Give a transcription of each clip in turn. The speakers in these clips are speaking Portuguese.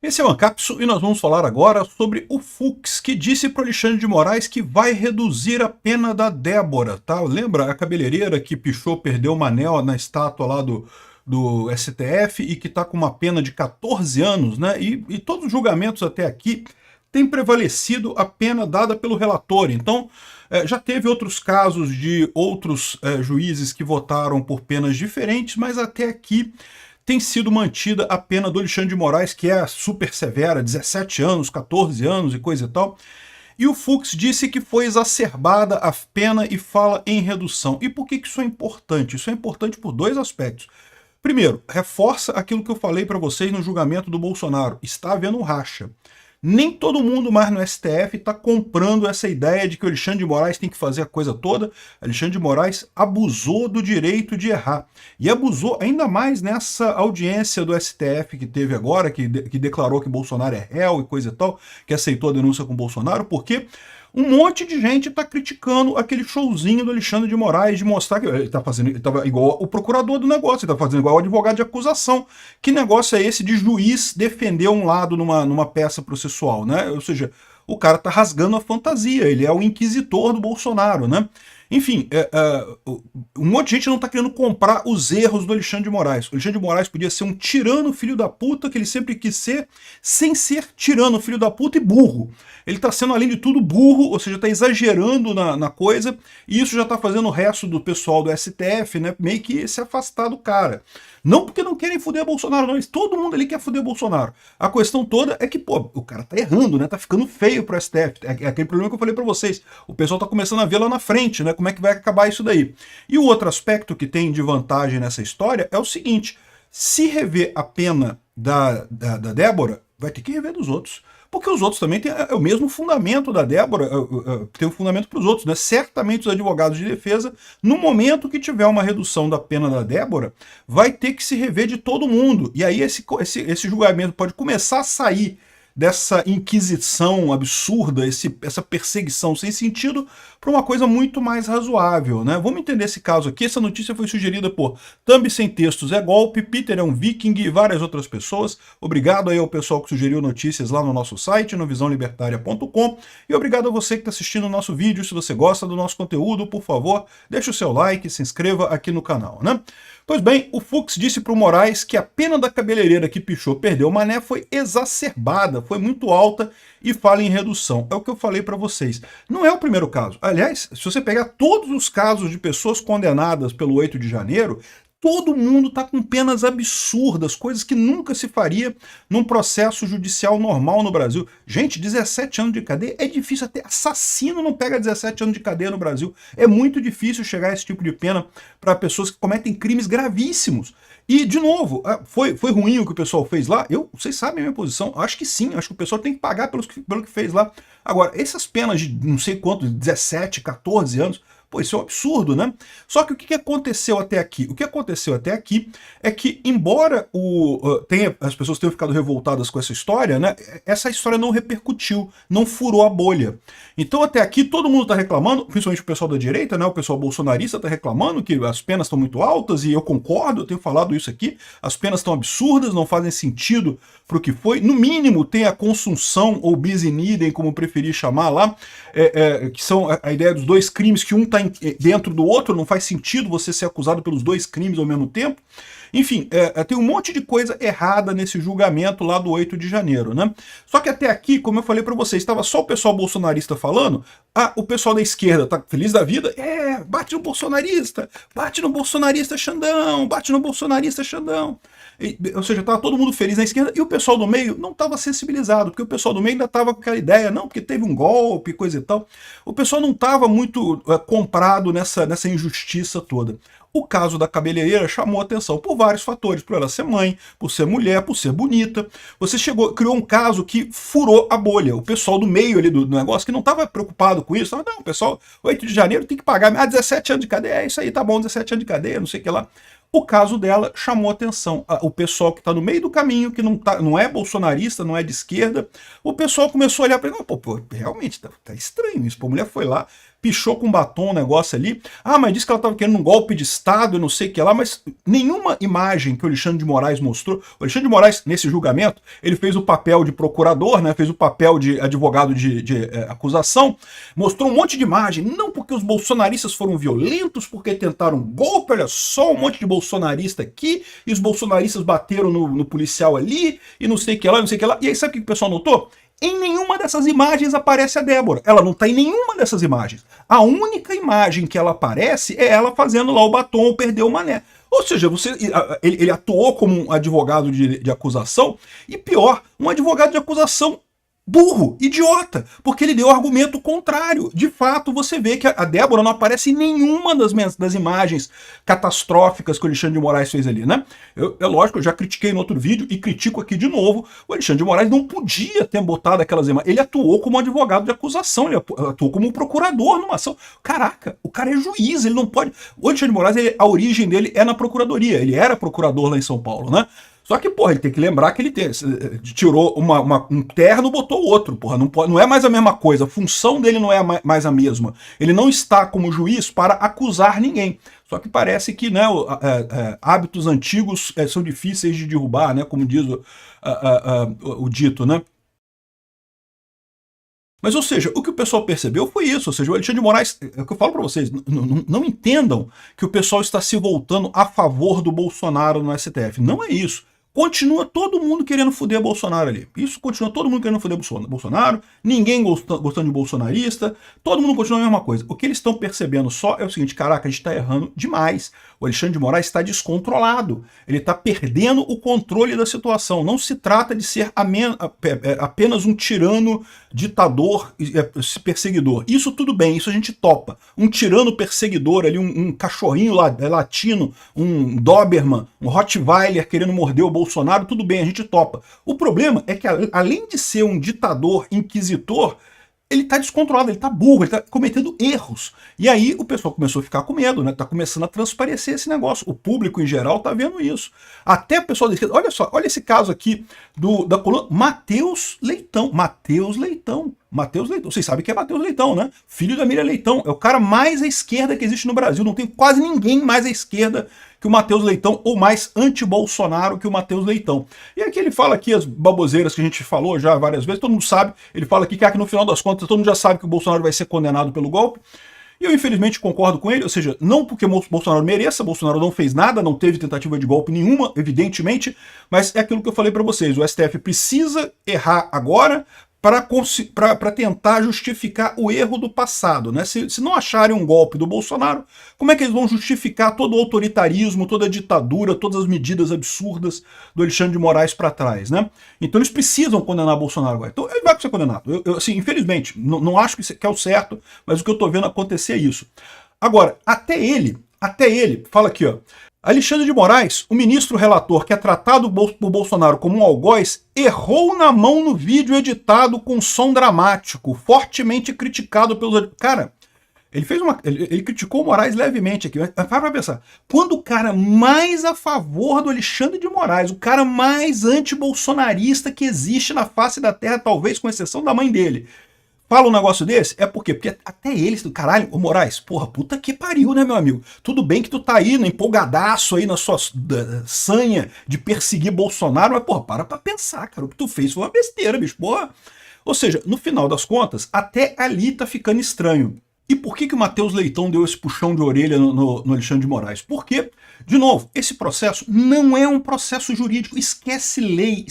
Esse é o Ancapso e nós vamos falar agora sobre o Fux, que disse para o Alexandre de Moraes que vai reduzir a pena da Débora, tá? Lembra a cabeleireira que pichou, perdeu o anel na estátua lá do STF e que está com uma pena de 14 anos, né? E todos os julgamentos até aqui têm prevalecido a pena dada pelo relator. Então, já teve outros casos de outros juízes que votaram por penas diferentes, mas até aqui tem sido mantida a pena do Alexandre de Moraes, que é super severa, 17 anos, 14 anos e coisa e tal. E o Fux disse que foi exacerbada a pena e fala em redução. E por que isso é importante? Isso é importante por dois aspectos. Primeiro, reforça aquilo que eu falei para vocês no julgamento do Bolsonaro. Está havendo um racha. Nem todo mundo mais no STF está comprando essa ideia de que o Alexandre de Moraes tem que fazer a coisa toda. Alexandre de Moraes abusou do direito de errar. E abusou ainda mais nessa audiência do STF que teve agora, que declarou que Bolsonaro é réu e coisa e tal, que aceitou a denúncia com Bolsonaro, porque um monte de gente está criticando aquele showzinho do Alexandre de Moraes de mostrar que ele está fazendo, ele estava igual o procurador do negócio, ele está fazendo igual o advogado de acusação. Que negócio é esse de juiz defender um lado numa peça processual, né? Ou seja, o cara está rasgando a fantasia, ele é o inquisitor do Bolsonaro, né? Enfim, um monte de gente não está querendo comprar os erros do Alexandre de Moraes. O Alexandre de Moraes podia ser um tirano filho da puta que ele sempre quis ser, sem ser tirano filho da puta e burro. Ele está sendo, além de tudo, burro, ou seja, está exagerando na coisa, e isso já está fazendo o resto do pessoal do STF, né, meio que se afastar do cara. Não porque não querem foder Bolsonaro, não. Todo mundo ali quer foder Bolsonaro. A questão toda é que, pô, o cara tá errando, né? Tá ficando feio pro STF. É aquele problema que eu falei pra vocês. O pessoal tá começando a ver lá na frente, né? Como é que vai acabar isso daí. E o outro aspecto que tem de vantagem nessa história é o seguinte. Se rever a pena da Débora, vai ter que rever dos outros. Porque os outros também têm o mesmo fundamento da Débora, tem um fundamento para os outros, né? Certamente os advogados de defesa, no momento que tiver uma redução da pena da Débora, vai ter que se rever de todo mundo. E aí esse julgamento pode começar a sair dessa inquisição absurda, essa perseguição sem sentido, para uma coisa muito mais razoável, né? Vamos entender esse caso aqui. Essa notícia foi sugerida por Thumb Sem Textos é Golpe, Peter é um Viking e várias outras pessoas. Obrigado aí ao pessoal que sugeriu notícias lá no nosso site, no visãolibertaria.com, e obrigado a você que está assistindo o nosso vídeo. Se você gosta do nosso conteúdo, por favor, deixe o seu like, se inscreva aqui no canal, né? Pois bem, o Fux disse para o Moraes que a pena da cabeleireira que pichou perdeu o mané foi exacerbada, foi muito alta e fala em redução. É o que eu falei para vocês. Não é o primeiro caso. Aliás, se você pegar todos os casos de pessoas condenadas pelo 8 de janeiro, todo mundo está com penas absurdas, coisas que nunca se faria num processo judicial normal no Brasil. Gente, 17 anos de cadeia é difícil, até assassino não pega 17 anos de cadeia no Brasil. É muito difícil chegar a esse tipo de pena para pessoas que cometem crimes gravíssimos. E, de novo, foi ruim o que o pessoal fez lá? Vocês sabem a minha posição. Acho que sim, acho que o pessoal tem que pagar pelo que fez lá. Agora, essas penas de não sei quanto, 17, 14 anos, pô, isso é um absurdo, né? Só que o que aconteceu até aqui? O que aconteceu até aqui é que, embora as pessoas tenham ficado revoltadas com essa história, né? Essa história não repercutiu, não furou a bolha. Então, até aqui, todo mundo está reclamando, principalmente o pessoal da direita, né? O pessoal bolsonarista está reclamando que as penas estão muito altas, e eu concordo, eu tenho falado isso aqui. As penas estão absurdas, não fazem sentido para o que foi. No mínimo, tem a consunção, ou bis in idem, como preferir chamar lá, que são a ideia dos dois crimes, que um está dentro do outro, não faz sentido você ser acusado pelos dois crimes ao mesmo tempo. Enfim, tem um monte de coisa errada nesse julgamento lá do 8 de janeiro, né? Só que até aqui, como eu falei para vocês, estava só o pessoal bolsonarista falando, o pessoal da esquerda tá feliz da vida, bate no bolsonarista, Xandão, bate no bolsonarista, Xandão. Ou seja, estava todo mundo feliz na esquerda, e o pessoal do meio não estava sensibilizado, porque o pessoal do meio ainda estava com aquela ideia, não, porque teve um golpe, coisa e tal. O pessoal não estava muito comprado nessa injustiça toda. O caso da cabeleireira chamou atenção por vários fatores, por ela ser mãe, por ser mulher, por ser bonita. Você criou um caso que furou a bolha. O pessoal do meio ali do negócio, que não estava preocupado com isso, não, o pessoal, 8 de janeiro tem que pagar, 17 anos de cadeia, é isso aí, tá bom, 17 anos de cadeia, não sei o que lá. O caso dela chamou atenção. O pessoal que está no meio do caminho, que não é bolsonarista, não é de esquerda, o pessoal começou a olhar para ele, pô, realmente, tá estranho isso. Pô, a mulher foi lá, pichou com batom o negócio ali. Ah, mas disse que ela estava querendo um golpe de Estado e não sei o que lá, mas nenhuma imagem que o Alexandre de Moraes mostrou. O Alexandre de Moraes, nesse julgamento, ele fez o papel de procurador, né, fez o papel de advogado de acusação, mostrou um monte de imagem, não porque os bolsonaristas foram violentos, porque tentaram um golpe, olha só, um monte de bolsonarista aqui, e os bolsonaristas bateram no policial ali, e não sei o que lá, não sei o que lá. E aí sabe o que o pessoal notou? Em nenhuma dessas imagens aparece a Débora. Ela não está em nenhuma dessas imagens. A única imagem que ela aparece é ela fazendo lá o batom ou perdeu o mané. Ou seja, ele atuou como um advogado de acusação, e pior, um advogado de acusação burro, idiota, porque ele deu argumento contrário. De fato, você vê que a Débora não aparece em nenhuma das imagens catastróficas que o Alexandre de Moraes fez ali, né? É lógico, eu já critiquei no outro vídeo e critico aqui de novo. O Alexandre de Moraes não podia ter botado aquelas imagens. Ele atuou como advogado de acusação, ele atuou como procurador numa ação. Caraca, o cara é juiz, ele não pode... O Alexandre de Moraes, a origem dele é na procuradoria, ele era procurador lá em São Paulo, né? Só que, porra, ele tem que lembrar que ele tirou um terno e botou outro, porra. Não é mais a mesma coisa. A função dele não é mais a mesma. Ele não está como juiz para acusar ninguém. Só que parece que, né, hábitos antigos são difíceis de derrubar, né, como diz o dito, né? Mas, ou seja, o que o pessoal percebeu foi isso. Ou seja, o Alexandre de Moraes, é o que eu falo para vocês, não entendam que o pessoal está se voltando a favor do Bolsonaro no STF. Não é isso. Continua todo mundo querendo foder Bolsonaro ali. Isso continua todo mundo querendo foder Bolsonaro, ninguém gostando de bolsonarista, todo mundo continua a mesma coisa. O que eles estão percebendo só é o seguinte: caraca, a gente está errando demais. O Alexandre de Moraes está descontrolado. Ele está perdendo o controle da situação. Não se trata de ser apenas um tirano, ditador, perseguidor. Isso tudo bem, isso a gente topa. Um tirano perseguidor ali, um cachorrinho latino, um Doberman, um Rottweiler querendo morder o Bolsonaro, tudo bem, a gente topa. O problema é que, além de ser um ditador inquisitor, ele tá descontrolado, ele tá burro, ele tá cometendo erros. E aí o pessoal começou a ficar com medo, né? Tá começando a transparecer esse negócio. O público em geral tá vendo isso. Até o pessoal da esquerda, olha só, olha esse caso aqui da coluna Matheus Leitão. Matheus Leitão. Matheus Leitão. Vocês sabem que é Matheus Leitão, né? Filho da Miriam Leitão. É o cara mais à esquerda que existe no Brasil. Não tem quase ninguém mais à esquerda que o Matheus Leitão, ou mais anti-Bolsonaro que o Matheus Leitão. E aqui ele fala aqui as baboseiras que a gente falou já várias vezes, todo mundo sabe, ele fala aqui que no final das contas todo mundo já sabe que o Bolsonaro vai ser condenado pelo golpe, e eu infelizmente concordo com ele, ou seja, não porque o Bolsonaro mereça, Bolsonaro não fez nada, não teve tentativa de golpe nenhuma, evidentemente, mas é aquilo que eu falei para vocês, o STF precisa errar agora para tentar justificar o erro do passado, né? Se não acharem um golpe do Bolsonaro, como é que eles vão justificar todo o autoritarismo, toda a ditadura, todas as medidas absurdas do Alexandre de Moraes para trás, né? Então eles precisam condenar Bolsonaro agora. Então ele vai ser condenado. Assim, infelizmente, não acho que é o certo, mas o que eu estou vendo acontecer é isso. Agora, até ele, fala aqui, ó. Alexandre de Moraes, o ministro relator que é tratado por Bolsonaro como um algoz, errou na mão no vídeo editado com som dramático, fortemente criticado pelos... Cara, ele criticou o Moraes levemente aqui, mas para pensar, quando o cara mais a favor do Alexandre de Moraes, o cara mais anti-bolsonarista que existe na face da terra, talvez com exceção da mãe dele, fala um negócio desse, é por quê? Porque até eles, caralho, ô Moraes, porra, puta que pariu, né, meu amigo? Tudo bem que tu tá aí, empolgadaço aí na sua sanha de perseguir Bolsonaro, mas, porra, para pensar, cara, o que tu fez foi uma besteira, bicho, porra. Ou seja, no final das contas, até ali tá ficando estranho. E por que o Matheus Leitão deu esse puxão de orelha no Alexandre de Moraes? Porque, de novo, esse processo não é um processo jurídico. Esquece lei.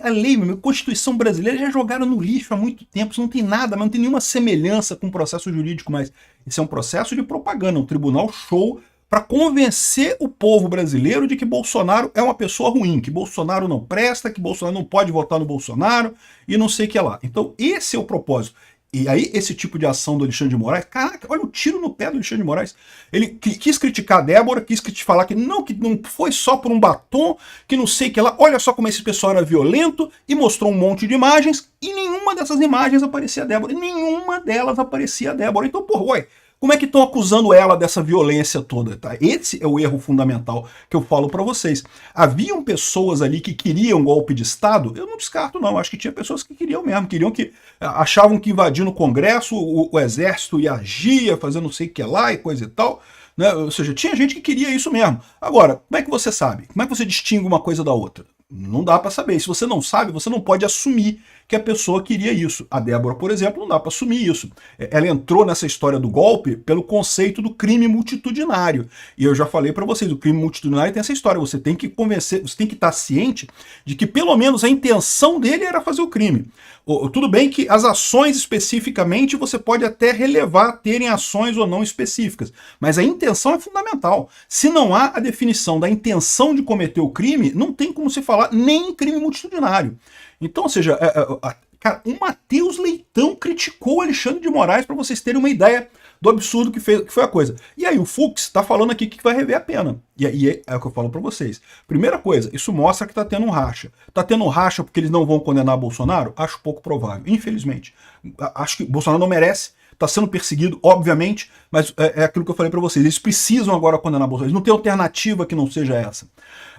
A lei, a Constituição brasileira já jogaram no lixo há muito tempo. Isso não tem nada, mas não tem nenhuma semelhança com o processo jurídico mais. Esse é um processo de propaganda, um tribunal show para convencer o povo brasileiro de que Bolsonaro é uma pessoa ruim, que Bolsonaro não presta, que Bolsonaro não pode votar no Bolsonaro e não sei o que lá. Então, esse é o propósito. E aí, esse tipo de ação do Alexandre de Moraes, caraca, olha o tiro no pé do Alexandre de Moraes. Ele quis criticar a Débora, quis falar que não foi só por um batom, que não sei o que lá. Olha só como esse pessoal era violento, e mostrou um monte de imagens, e nenhuma dessas imagens aparecia a Débora. Nenhuma delas aparecia a Débora. Então, porra, ué, Como é que estão acusando ela dessa violência toda? Tá? Esse é o erro fundamental que eu falo para vocês. Haviam pessoas ali que queriam golpe de Estado? Eu não descarto, não. Acho que tinha pessoas que queriam mesmo. Queriam que achavam que invadindo o Congresso o exército ia agir, ia fazer não sei o que lá e coisa e tal. Né? Ou seja, tinha gente que queria isso mesmo. Agora, como é que você sabe? Como é que você distingue uma coisa da outra? Não dá para saber. Se você não sabe, você não pode assumir que a pessoa queria isso. A Débora, por exemplo, não dá para assumir isso. Ela entrou nessa história do golpe pelo conceito do crime multitudinário. E eu já falei para vocês, o crime multitudinário tem essa história. Você tem que convencer, você tem que estar ciente de que pelo menos a intenção dele era fazer o crime. Tudo bem que as ações especificamente você pode até relevar terem ações ou não específicas, mas a intenção é fundamental. Se não há a definição da intenção de cometer o crime, não tem como se falar nem em crime multitudinário. Então, ou seja, cara, o Matheus Leitão criticou o Alexandre de Moraes, para vocês terem uma ideia do absurdo que foi a coisa. E aí o Fux está falando aqui que vai rever a pena. E aí é o que eu falo para vocês. Primeira coisa, isso mostra que está tendo um racha. Está tendo um racha porque eles não vão condenar Bolsonaro? Acho pouco provável, infelizmente. Acho que Bolsonaro não merece. Está sendo perseguido, obviamente, mas é aquilo que eu falei para vocês. Eles precisam agora condenar Bolsonaro. Eles não têm alternativa que não seja essa.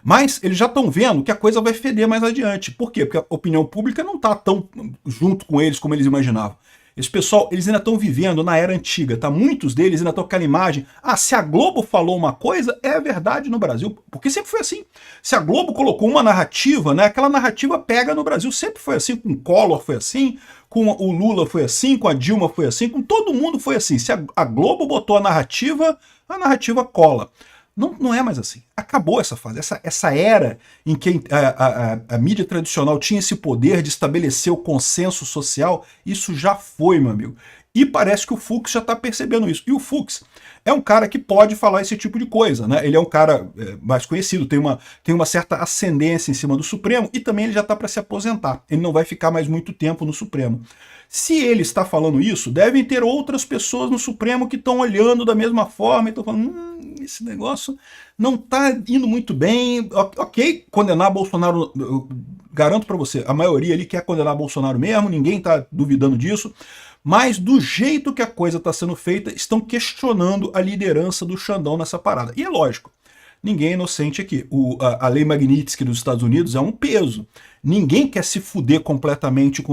Mas eles já estão vendo que a coisa vai feder mais adiante. Por quê? Porque a opinião pública não está tão junto com eles como eles imaginavam. Esse pessoal, eles ainda estão vivendo na era antiga, tá? Muitos deles ainda estão com aquela imagem, se a Globo falou uma coisa, é verdade no Brasil, porque sempre foi assim. Se a Globo colocou uma narrativa, né, aquela narrativa pega no Brasil, sempre foi assim, com o Collor foi assim, com o Lula foi assim, com a Dilma foi assim, com todo mundo foi assim. Se a Globo botou a narrativa cola. Não é mais assim. Acabou essa fase. Essa era em que a mídia tradicional tinha esse poder de estabelecer o consenso social, isso já foi, meu amigo. E parece que o Fux já está percebendo isso. E o Fux é um cara que pode falar esse tipo de coisa, né? Ele é um cara mais conhecido, tem uma certa ascendência em cima do Supremo e também ele já está para se aposentar. Ele não vai ficar mais muito tempo no Supremo. Se ele está falando isso, devem ter outras pessoas no Supremo que estão olhando da mesma forma e estão falando, esse negócio não está indo muito bem. Ok, condenar Bolsonaro, eu garanto para você, a maioria ali quer condenar Bolsonaro mesmo, ninguém está duvidando disso, mas do jeito que a coisa está sendo feita, estão questionando a liderança do Xandão nessa parada. E é lógico, ninguém é inocente aqui. A lei Magnitsky dos Estados Unidos é um peso. Ninguém quer se fuder completamente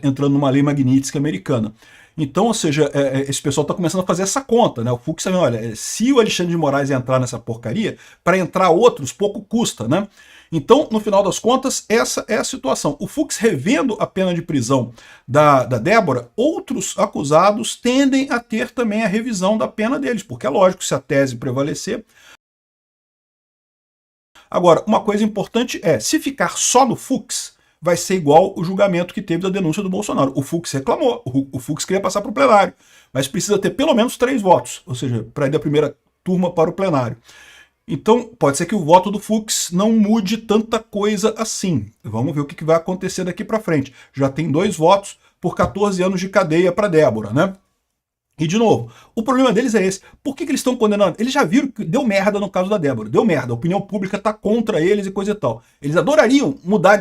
entrando numa lei Magnitsky americana. Então, ou seja, esse pessoal está começando a fazer essa conta, né? O Fux sabe, olha, se o Alexandre de Moraes entrar nessa porcaria, para entrar outros, pouco custa, né? Então, no final das contas, essa é a situação. O Fux revendo a pena de prisão da Débora, outros acusados tendem a ter também a revisão da pena deles, porque é lógico, se a tese prevalecer. Agora, uma coisa importante é, se ficar só no Fux, vai ser igual o julgamento que teve da denúncia do Bolsonaro. O Fux reclamou, o Fux queria passar para o plenário, mas precisa ter pelo menos 3 votos, ou seja, para ir da primeira turma para o plenário. Então, pode ser que o voto do Fux não mude tanta coisa assim. Vamos ver o que vai acontecer daqui para frente. Já tem 2 votos por 14 anos de cadeia para Débora, né? E, de novo, o problema deles é esse. Por que eles estão condenando? Eles já viram que deu merda no caso da Débora. Deu merda. A opinião pública está contra eles e coisa e tal. Eles adorariam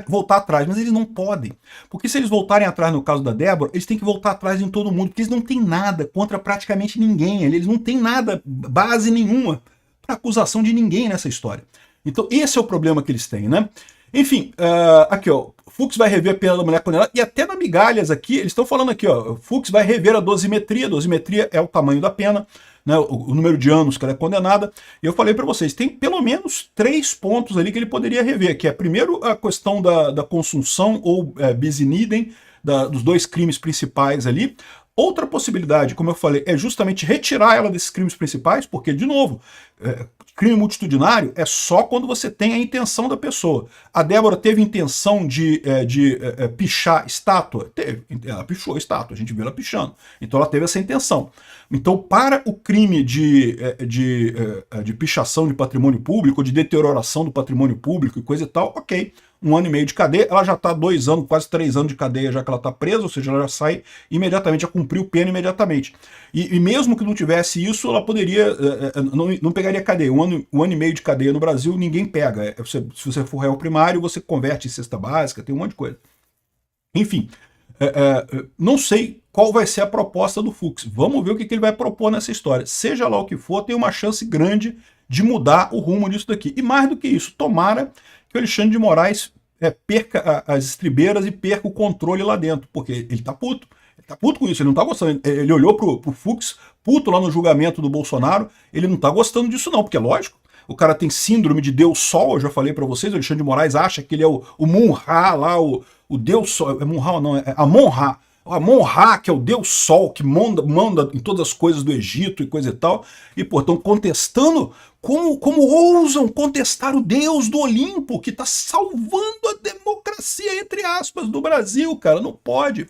voltar atrás, mas eles não podem. Porque se eles voltarem atrás no caso da Débora, eles têm que voltar atrás em todo mundo, porque eles não têm nada contra praticamente ninguém. Eles não têm nada, base nenhuma, para acusação de ninguém nessa história. Então, esse é o problema que eles têm, né? Enfim, aqui, ó, Fux vai rever a pena da mulher condenada, e até na migalhas aqui, eles estão falando aqui, ó, Fux vai rever a dosimetria é o tamanho da pena, né, o número de anos que ela é condenada, e eu falei para vocês, tem pelo menos 3 pontos ali que ele poderia rever, que é primeiro a questão da consunção ou bis in idem, dos 2 crimes principais ali. Outra possibilidade, como eu falei, é justamente retirar ela desses crimes principais, porque, de novo, crime multitudinário é só quando você tem a intenção da pessoa. A Débora teve intenção de pichar estátua? Teve. Ela pichou a estátua, a gente viu ela pichando. Então ela teve essa intenção. Então, para o crime de pichação de patrimônio público, de deterioração do patrimônio público e coisa e tal, ok. 1 ano e meio de cadeia, ela já está 2 anos, quase 3 anos de cadeia já que ela está presa, ou seja, ela já sai imediatamente, já cumpriu pena imediatamente. E mesmo que não tivesse isso, ela poderia, não pegaria cadeia. 1 ano e meio de cadeia no Brasil, ninguém pega. Se você for réu primário, você converte em cesta básica, tem um monte de coisa. Enfim, Não sei qual vai ser a proposta do Fux. Vamos ver o que ele vai propor nessa história. Seja lá o que for, tem uma chance grande de mudar o rumo disso daqui. E mais do que isso, tomara que o Alexandre de Moraes perca as estribeiras e perca o controle lá dentro, porque ele tá puto. Ele tá puto com isso, ele não tá gostando. Ele olhou pro Fux, puto lá no julgamento do Bolsonaro, ele não tá gostando disso não, porque é lógico, o cara tem síndrome de Deus Sol, eu já falei para vocês, o Alexandre de Moraes acha que ele é o Mun-Ra lá, o Deus Sol, é Mun-Ra não, é Amon-Ra. O Amon-Ra, que é o Deus Sol, que manda em todas as coisas do Egito e coisa e tal, e, pô, estão contestando, como ousam contestar o Deus do Olimpo, que está salvando a democracia, entre aspas, do Brasil, cara, não pode.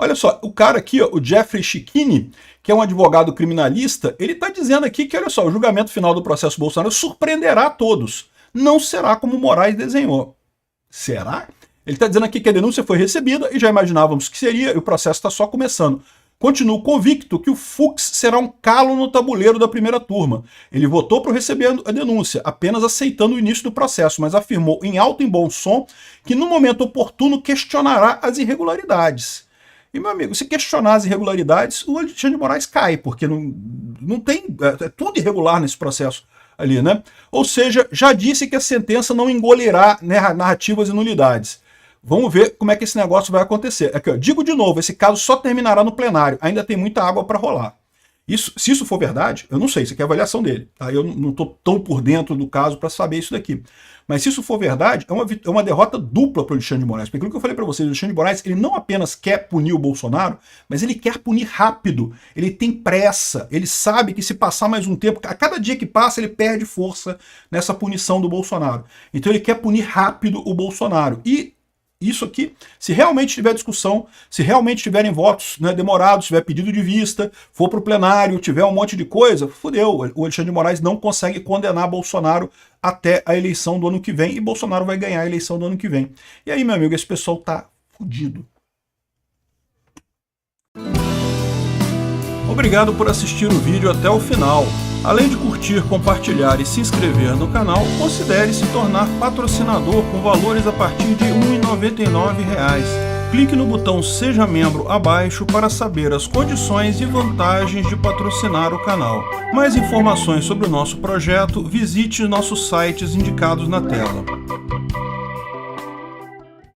Olha só, o cara aqui, ó, o Jeffrey Schickini, que é um advogado criminalista, ele está dizendo aqui que, olha só, o julgamento final do processo Bolsonaro surpreenderá a todos. Não será como Moraes desenhou. Será? Ele está dizendo aqui que a denúncia foi recebida e já imaginávamos que seria, e o processo está só começando. Continuo convicto que o Fux será um calo no tabuleiro da primeira turma. Ele votou para receber a denúncia, apenas aceitando o início do processo, mas afirmou em alto e bom som que no momento oportuno questionará as irregularidades. E, meu amigo, se questionar as irregularidades, o Alexandre de Moraes cai, porque não tem... É tudo irregular nesse processo ali, né? Ou seja, já disse que a sentença não engolirá, né, narrativas e nulidades. Vamos ver como é que esse negócio vai acontecer. Aqui, ó, digo de novo, esse caso só terminará no plenário, ainda tem muita água para rolar. Se isso for verdade, eu não sei, isso aqui é a avaliação dele. Tá? Eu não estou tão por dentro do caso para saber isso daqui. Mas se isso for verdade, é uma derrota dupla para o Alexandre de Moraes. Porque aquilo que eu falei para vocês, o Alexandre de Moraes, ele não apenas quer punir o Bolsonaro, mas ele quer punir rápido. Ele tem pressa. Ele sabe que se passar mais um tempo, a cada dia que passa, ele perde força nessa punição do Bolsonaro. Então ele quer punir rápido o Bolsonaro. E isso aqui, se realmente tiver discussão, se realmente tiverem votos, né, demorados, tiver pedido de vista, for para o plenário, tiver um monte de coisa, fudeu. O Alexandre de Moraes não consegue condenar Bolsonaro até a eleição do ano que vem, e Bolsonaro vai ganhar a eleição do ano que vem. E aí, meu amigo, esse pessoal tá fudido. Obrigado por assistir o vídeo até o final. Além de curtir, compartilhar e se inscrever no canal, considere se tornar patrocinador com valores a partir de R$ 1,99. Clique no botão Seja Membro abaixo para saber as condições e vantagens de patrocinar o canal. Mais informações sobre o nosso projeto, visite nossos sites indicados na tela.